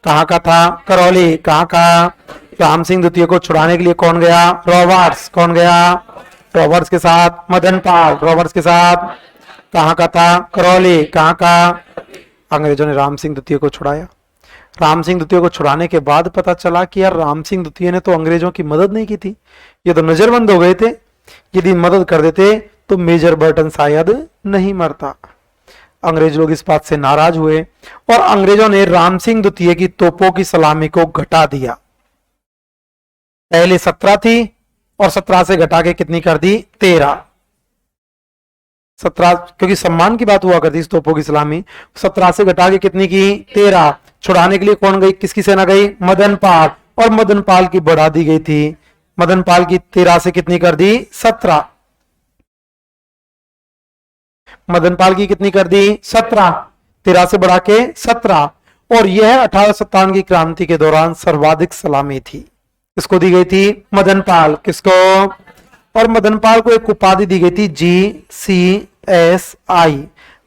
कहां का था? करौली। कहां का? राम सिंह द्वितीय को छुड़ाने के लिए कौन गया? रॉबर्ट्स। कौन गया? रॉबर्ट्स के साथ मदन पाल। रॉबर्ट्स के साथ कहां का था? करौली। कहां का? अंग्रेजों ने राम सिंह द्वितीय को छुड़ाया। राम सिंह द्वितीय को छुड़ाने के बाद पता चला कि यार राम सिंह द्वितीय ने तो अंग्रेजों की मदद नहीं की थी, ये तो नजरबंद हो गए थे। यदि मदद कर देते तो मेजर बर्टन शायद नहीं मरता। अंग्रेज लोग इस बात से नाराज हुए और अंग्रेजों ने राम सिंह द्वितीय की तोपों की सलामी को घटा दिया। पहले 17 थी और 17 से घटा के कितनी कर दी? 13। 17, क्योंकि सम्मान की बात हुआ करती इस तोपों की सलामी, 17 से घटा के कितनी की? 13। छुड़ाने के लिए कौन गई? किसकी सेना गई? मदन पाल। और मदन पाल की बढ़ा दी गई थी। मदन पाल की 13 से कितनी कर दी? 17। मदन पाल की कितनी कर दी? 17। 13 से बढ़ा के 17। और यह 1857 की क्रांति के दौरान सर्वाधिक सलामी थी। किसको दी गई थी? मदन पाल। किसको? और मदन पाल को एक उपाधि दी गई थी GCSI,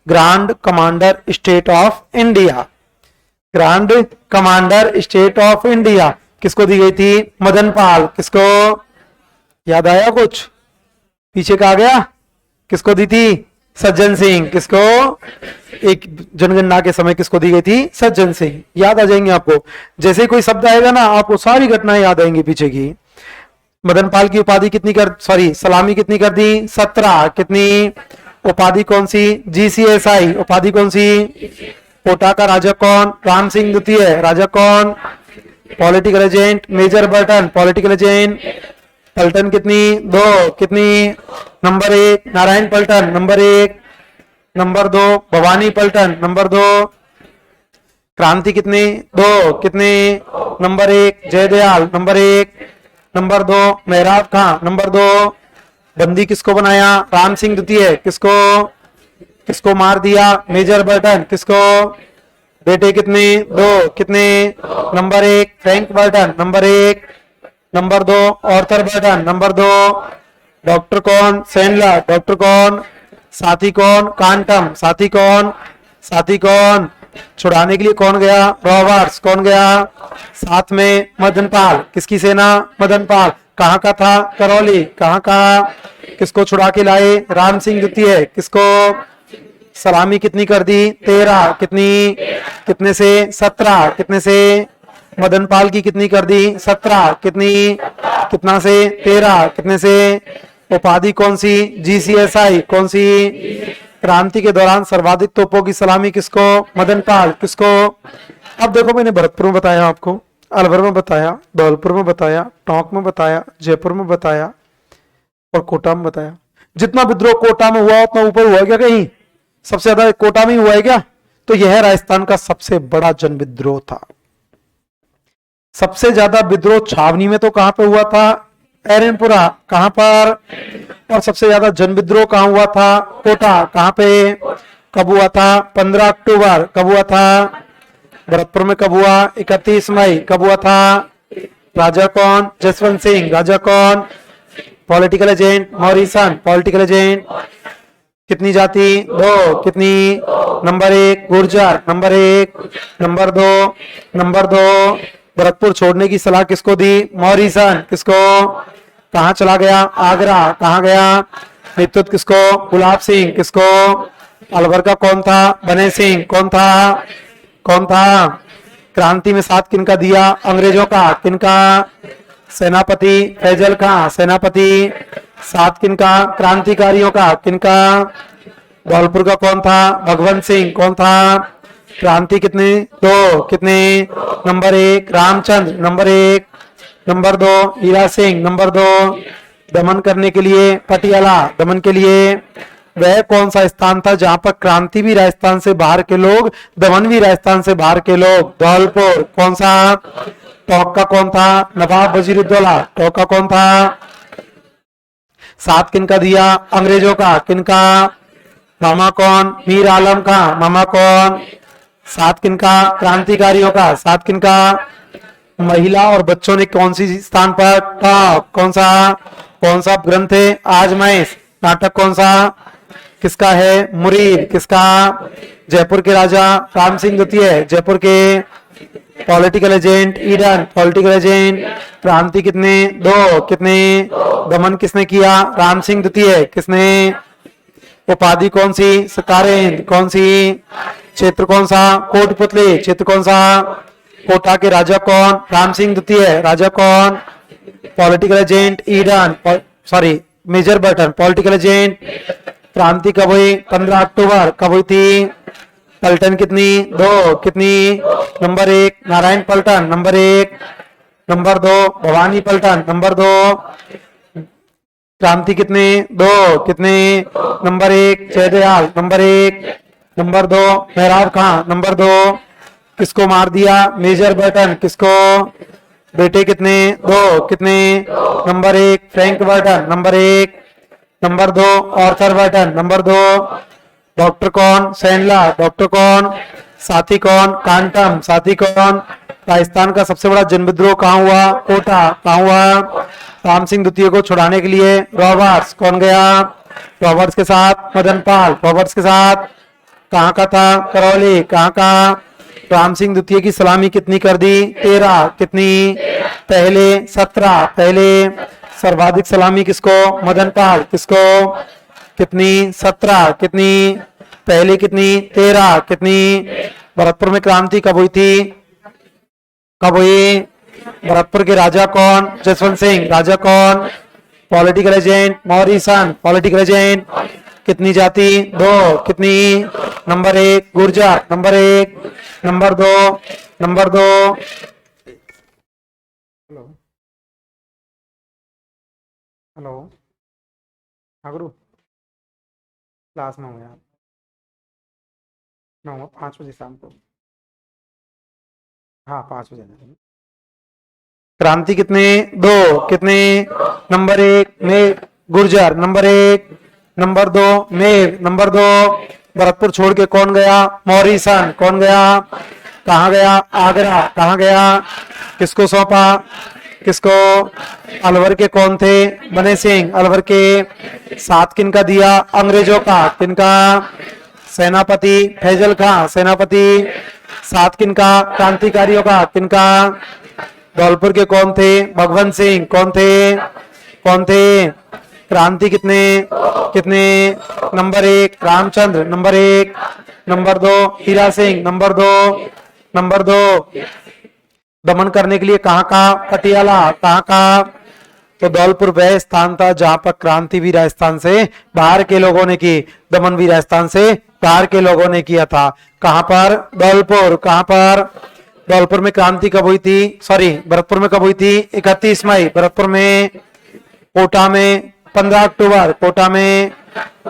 grand commander state of India. Grand commander state of India किसको दी गई थी? मदन पाल। किसको? याद आया कुछ? पीछे कहा गया? किसको दी थी? सज्जन सिंह। किसको? एक जनगणना के समय किसको दी गई थी? सज्जन सिंह। याद आ जाएंगे आपको, जैसे कोई शब्द आएगा ना आपको सारी घटनाएं याद आएंगी पीछे की। मदन पाल की उपाधि कितनी कर, सॉरी सलामी कितनी कर दी? 17। कितनी? उपाधि कौन सी? GCSI। उपाधि कौन सी? कोटा का राजा कौन? राम सिंह द्वितीय। राजा कौन? Political agent major Burton. Political agent पलटन कितनी? 2। कितनी? नंबर 1 नारायण पलटन, नंबर 1। नंबर 2 भवानी पलटन, नंबर 2। क्रांति कितने? 2। कितने? Number 1 Jaidayal, number 1। नंबर 2 मेहराब खां, नंबर 2। बंदी किसको बनाया? राम सिंह द्वितीय। किसको? किसको मार दिया? Major Burton. किसको? बेटे कितने? 2। कितने? Number 1 Frank Burton, number 1। Number 2 Arthur Burton, number 2। Doctor कौन? सैंडलर। डॉक्टर कौन? साथी कौन? कांटम। साथी कौन? साथी कौन? छुड़ाने के लिए कौन गया? रॉबर्ट्स। कौन गया? साथ में मदनपाल। किसकी सेना? मदनपाल। कहाँ का था? करौली। कहाँ का? किसको छुड़ा के लाए? राम सिंह द्वितीय। किसको? सलामी कितनी कर दी? 13। कितनी? कितने से? 17। कितने से? मदनपाल की कितनी कर दी? 17। कितनी? कितना से? 13। कितने से? उपाधि कौन सी? GCSI। कौन सी? क्रांति के दौरान सर्वाधिक तोपों की सलामी किसको? मदनपाल। किसको? अब देखो, मैंने भरतपुर में बताया आपको, अलवर में बताया, धौलपुर में बताया, टोंक में बताया, जयपुर में बताया और कोटा में बताया। जितना विद्रोह कोटा में हुआ उतना ऊपर हुआ क्या कहीं? सबसे ज्यादा कोटा में हुआ है क्या? तो यह राजस्थान का सबसे बड़ा जन विद्रोह था। सबसे ज्यादा विद्रोह छावनी में तो कहां पे हुआ था? एरनपुरा। कहां पर? और सबसे ज्यादा जन विद्रोह कहां हुआ था? कोटा। कहां पे? कब हुआ था? 15 अक्टूबर। कब हुआ था? भरतपुर में कब हुआ? 31 मई। कब हुआ था? राजा कौन? जसवंत सिंह। राजा कौन? Political agent Morrison. Political agent. कितनी जाति? 2। कितनी? Number 1 Gurjar. Number 1। Number 2। Number 2 Bharatpur छोड़ने की सलाह किसको दी? मॉरिसन। किसको? कहां चला गया? आगरा। कहां गया? नेतृत्व किसको? गुलाब सिंह। किसको? अलवर का कौन था? बने सिंह। कौन था? कौन था? क्रांति में साथ किनका दिया? अंग्रेजों का। किनका? सेनापति फैजल खां। सेनापति। साथ किनका? क्रांतिकारियों का। किनका? धौलपुर का कौन था? भगवंत सिंह। कौन था? क्रांति कितने? 2। कितने? Number 1 Ramchandra. Number 1। Number 2 Hira Singh. Number 2 दमन करने के लिए पटियाला। दमन के लिए वह कौन सा स्थान था जहां पर क्रांति भी राजस्थान से बाहर के लोग, दमन भी राजस्थान से बाहर के लोग? धौलपुर। कौन सा? टोंक का कौन था? नवाब वजीरुद्दौला। टोंक का कौन था? साथ किनका दिया? अंग्रेजों का। किनका? मामा कौन? मीर आलम खां। मामा कौन? साथ किनका? क्रांतिकारियों का। साथ किनका? महिला और बच्चों ने कौन सी स्थान पर? टॉप। कौन सा? कौन सा ग्रंथ है? आजमाइश। नाटक कौन सा? किसका है? मुरीद। किसका? जयपुर के राजा राम सिंह द्वितीय। जयपुर के political agent Eden. Political agent. क्रांति कितने? 2। कितने? दमन किसने किया? राम सिंह द्वितीय। किसने? उपाधि कौन सी? सकारेंद्र। कौन सी? क्षेत्र कौन सा? कोटपुतली। क्षेत्र कौन सा? कोटा के राजा कौन? राम सिंह द्वितीय। राजा कौन? Political agent Eden. Sorry major Burton. Political agent. क्रांति कब हुई? 15 अक्टूबर। कब हुई थी? पलटन कितनी? 2। कितनी? नंबर 1 नारायण पलटन। नंबर 1। नंबर 2 भवानी पलटन। नंबर 2 क्रांति कितने? 2। कितने? नंबर 1 जयदयाल। नंबर 1। नंबर 2 मेहराब खां। नंबर 2 किसको मार दिया? Major Burton. किसको? बेटे कितने? 2। कितने? Number 1 Frank Burton. Number 1। Number 2 Arthur Burton. Number 2 doctor कौन? सैनला। डॉक्टर कौन? साथी कौन? कांटम। साथी कौन? राजस्थान का सबसे बड़ा जन विद्रोह कहाँ हुआ? कोटा। कहाँ हुआ? राम सिंह द्वितीय को छुड़ाने के लिए रॉबर्ट्स। कौन गया? रॉबर्ट्स के साथ मदनपाल। रॉबर्ट्स के साथ कहाँ का था? करौली। कहाँ का? राम सिंह द्वितीय की सलामी कितनी कर दी? 13। कितनी? पहले 17। पहले सर्वाधिक सलामी किसको? मदनपाल। किसको? कितनी? 17। कितनी? पहले कितनी? 13। कितनी? भरतपुर में क्रांति कब हुई थी? कब हुई? भरतपुर के राजा कौन? जसवंत सिंह। राजा कौन? Political agent Morrison. Political agent. कितनी जाति? 2। कितनी? Number 1 Gurjar. Number 1। Number 2। Number 2 hello hello हाँ गुरु क्लास में हूँ यार। मैं हूँ 5 बजे शाम को। हाँ 5 बजे आना। क्रांति कितने? 2। कितने? नंबर 1 में गुर्जर। नंबर 1। नंबर 2 में। नंबर 2 भरतपुर छोड़ के कौन गया? मॉरिसन। कौन गया? कहाँ गया? आगरा। कहाँ गया? किसको सौंपा? किसको? अलवर के कौन थे? बने सिंह। अलवर के साथ किनका दिया? अंग्रेजों का। किनका? सेनापति फैजल खां, सेनापति। सात किनका, क्रांतिकारियों का, किनका? धौलपुर के कौन थे? भगवंत सिंह। कौन थे? कौन थे? क्रांति कितने? कितने? Number 1 Ramchandra, number 1। Number 2 Hira Singh, number 2। Number 2 दमन करने के लिए कहाँ का? पटियाला। कहाँ का? तो धौलपुर वह स्थान था जहां पर क्रांति भी राजस्थान से बाहर के लोगों ने की, दमन भी राजस्थान से बाहर के लोगों ने किया था। कहां पर? धौलपुर। कहां पर? धौलपुर में क्रांति कब हुई थी? सॉरी, भरतपुर में कब हुई थी? 31 मई। भरतपुर में। कोटा में 15 अक्टूबर। कोटा में।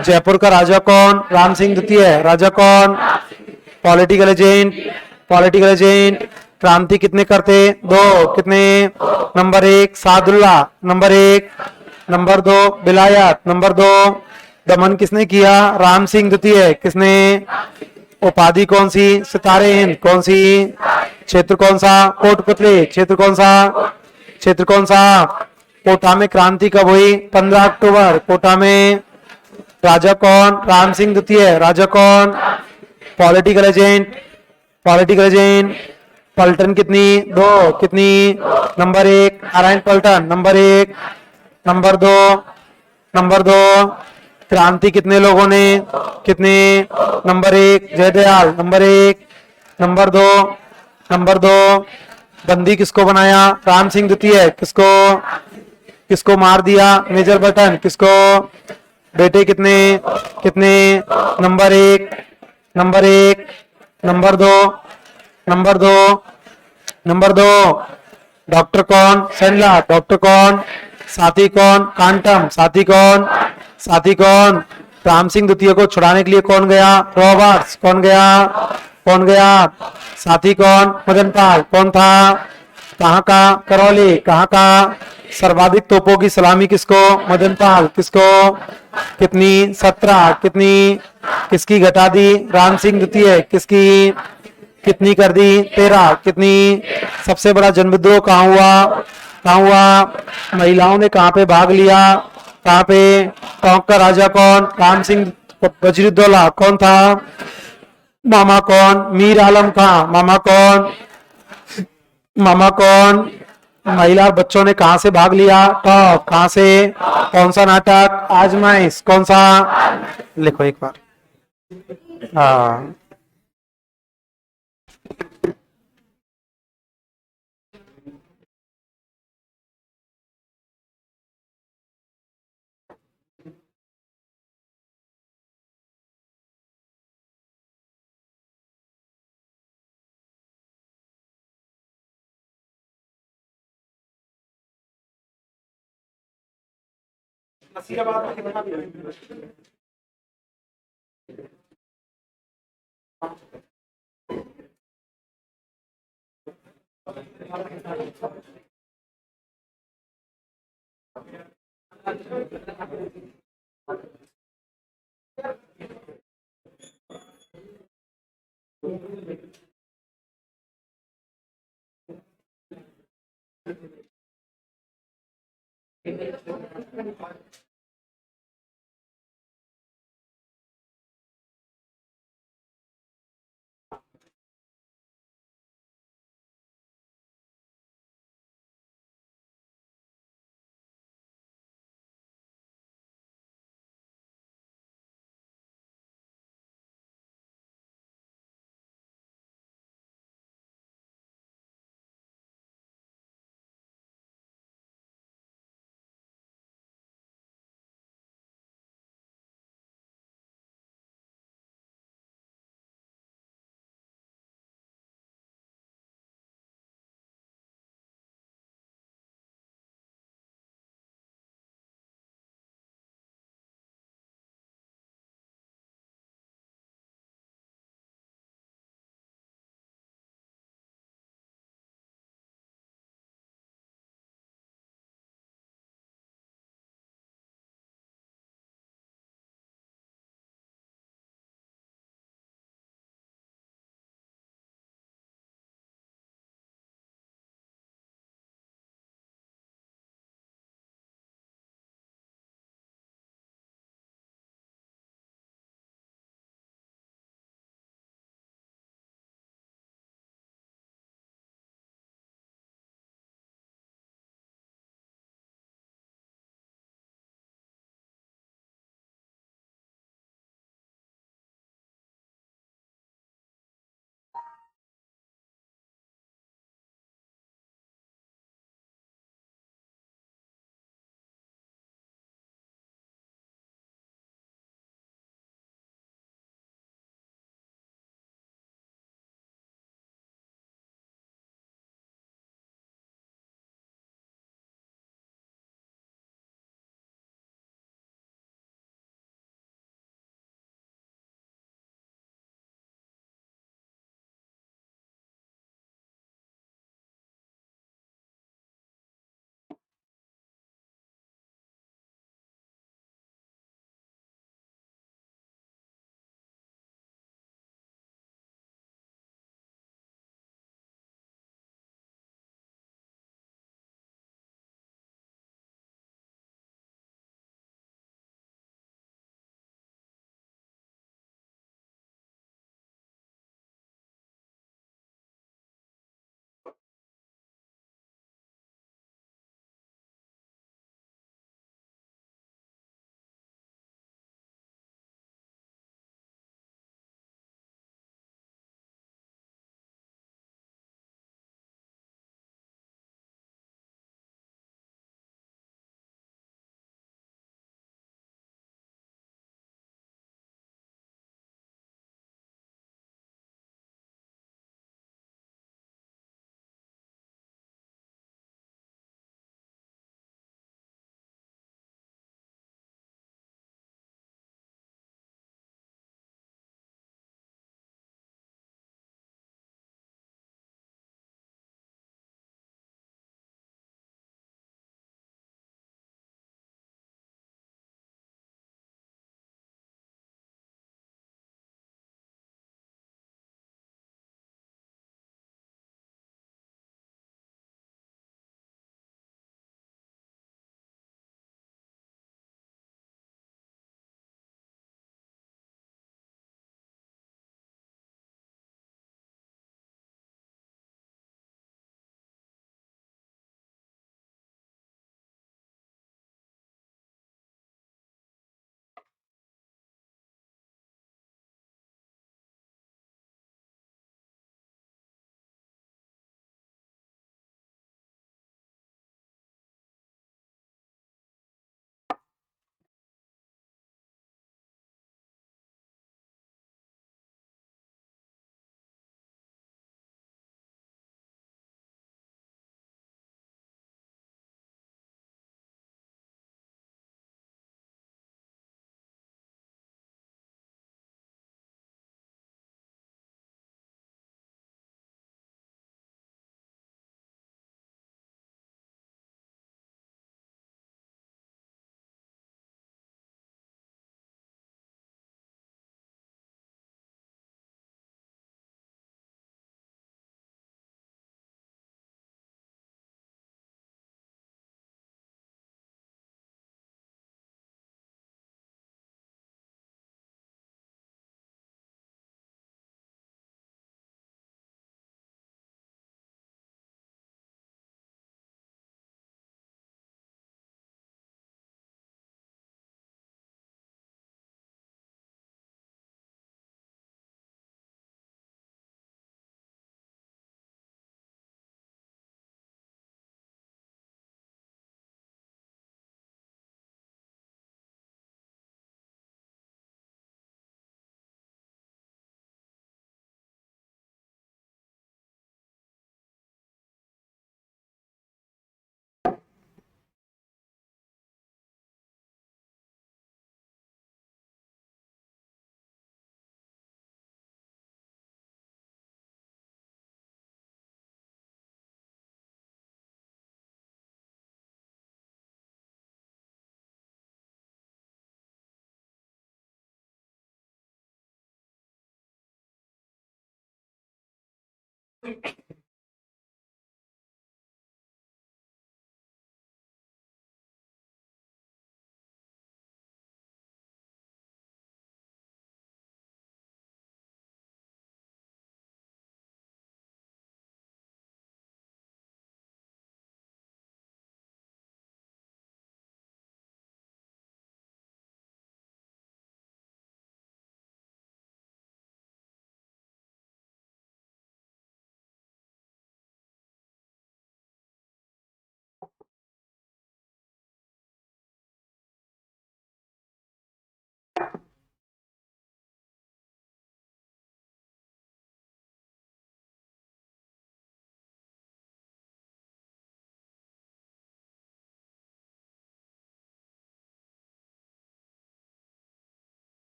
जयपुर का राजा कौन? राम सिंह द्वितीय। राजा कौन? Political agent. Political agent. क्रांति कितने करते? 2। कितने? Number 1 Sadulla, number 1। नंबर 2 विलायत, नंबर 2। दमन किसने किया? राम सिंह द्वितीय। किसने? उपाधि कौन सी? सितारे हिंद। कौन सी? क्षेत्र कौन सा? कोटपुतली। क्षेत्र कौन सा? क्षेत्र कौन सा? कोटा में क्रांति कब हुई? 15 अक्टूबर। कोटा में। राजा कौन? राम सिंह द्वितीय। राजा कौन? Political agent. Political agent. पलटन कितनी? 2। कितनी? नंबर 1 नारायण पलटन, नंबर 1। नंबर 2। नंबर 2 क्रांति कितने लोगों ने? कितने? Number 1 Jaidayal, number 1। Number 2। Number 2 बंदी किसको बनाया? राम सिंह द्वितीय। किसको? किसको मार दिया? Major Burton. किसको? बेटे कितने? कितने? Number 1। Number 1। Number 2। Number 2। Number 2 doctor कौन? सेंडला। डॉक्टर कौन? साथी कौन? कांटम। साथी कौन? साथी कौन? राम सिंह द्वितीय को छुड़ाने के लिए कौन गया? रॉबर्ट्स। कौन गया? कौन गया? साथी कौन? मदनपाल। कौन था? कहाँ का? करौली। कहाँ का? सर्वाधिक तोपों की सलामी किसको? मदनपाल। किसको? कितनी? 17। कितनी? किसकी घटा दी? राम सिंह द्वितीय। किसकी? कितनी कर दी? 13। कितनी? सबसे बड़ा जन विद्रोह कहाँ हुआ? कहाँ हुआ? महिलाओं ने कहाँ पे भाग लिया? कहाँ पे? टोंक का राजा कौन? राम सिंह वजीरुद्दौला। कौन था? मामा कौन? मीर आलम खां। मामा कौन? मामा कौन? महिला और बच्चों ने कहां से भाग लिया? टॉप। कहां से? कौन सा नाटक? आजमाइश। कौन सा? लिखो एक बार। हाँ। नसीराबाद में कितना भी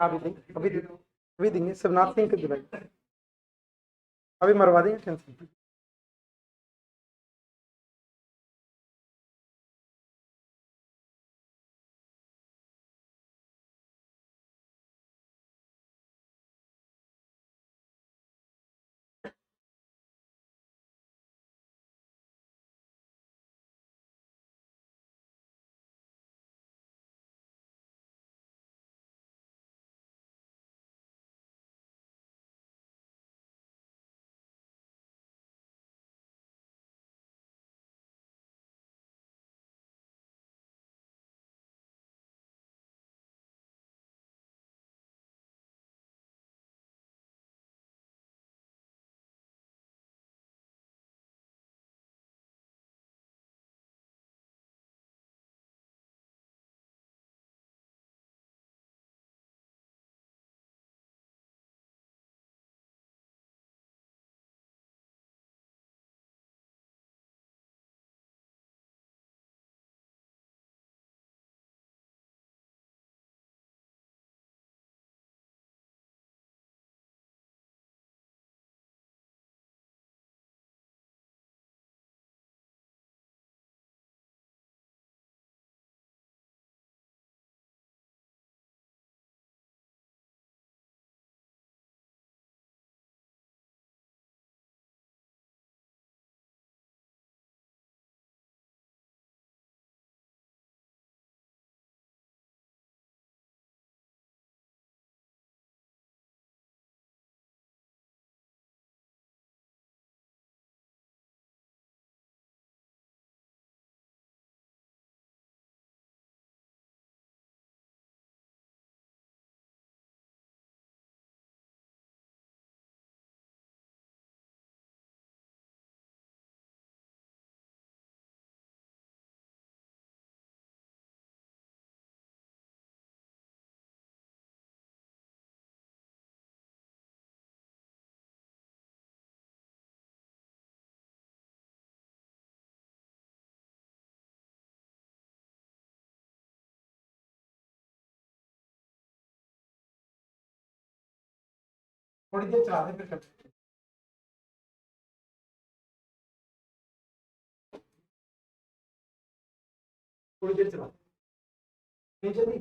अभी देंगे, अभी देंगे, शिवनाथ सिंह को दिलाइए, अभी मरवा देंगे, टेंशन। थोड़ी देर चला दे फिर करते हैं। थोड़ी देर चला, नहीं चली।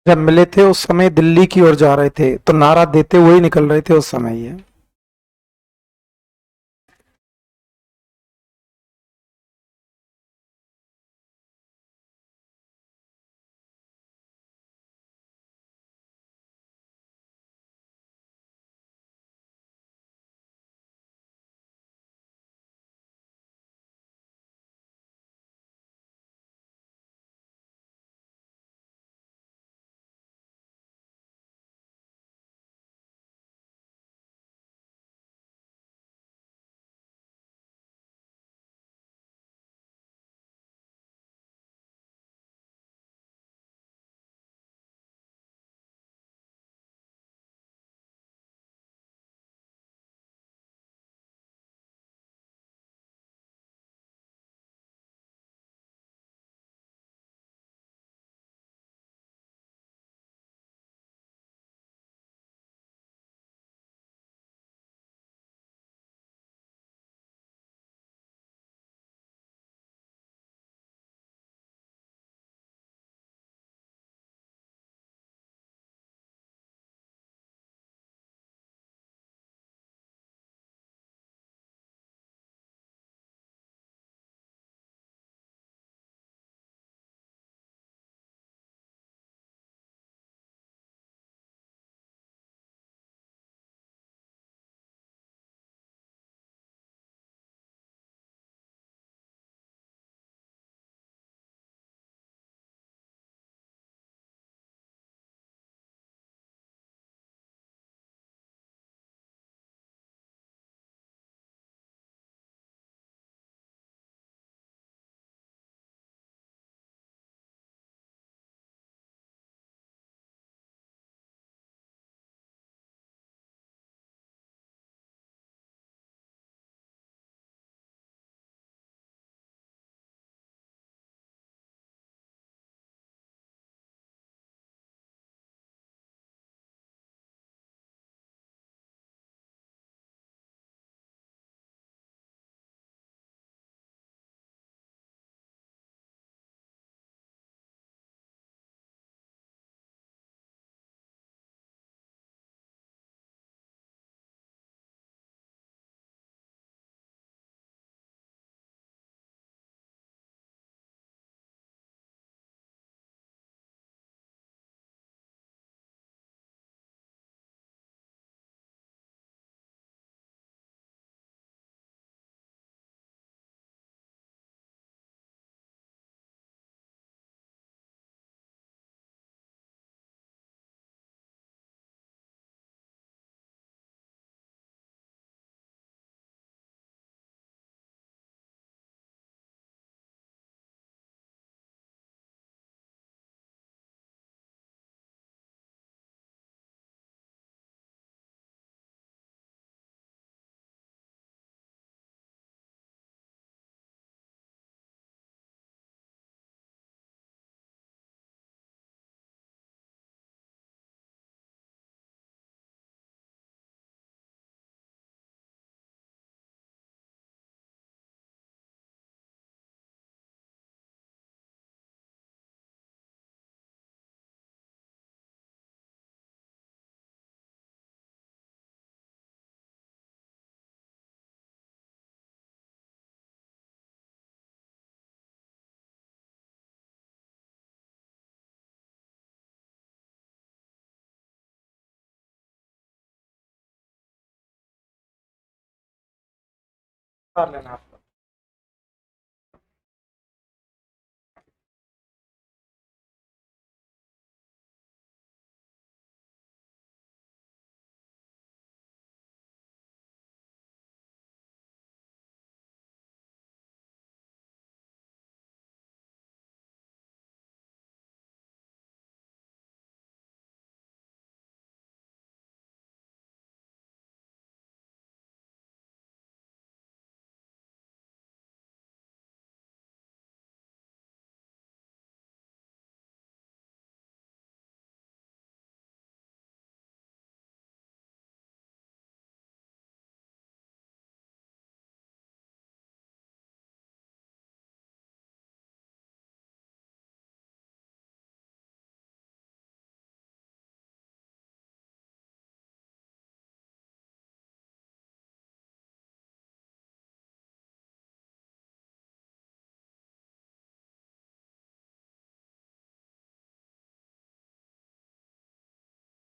जब मिले थे उस समय दिल्ली की ओर जा रहे थे, तो नारा देते हुए ही निकल रहे थे उस समय ये। कर लेना आपका।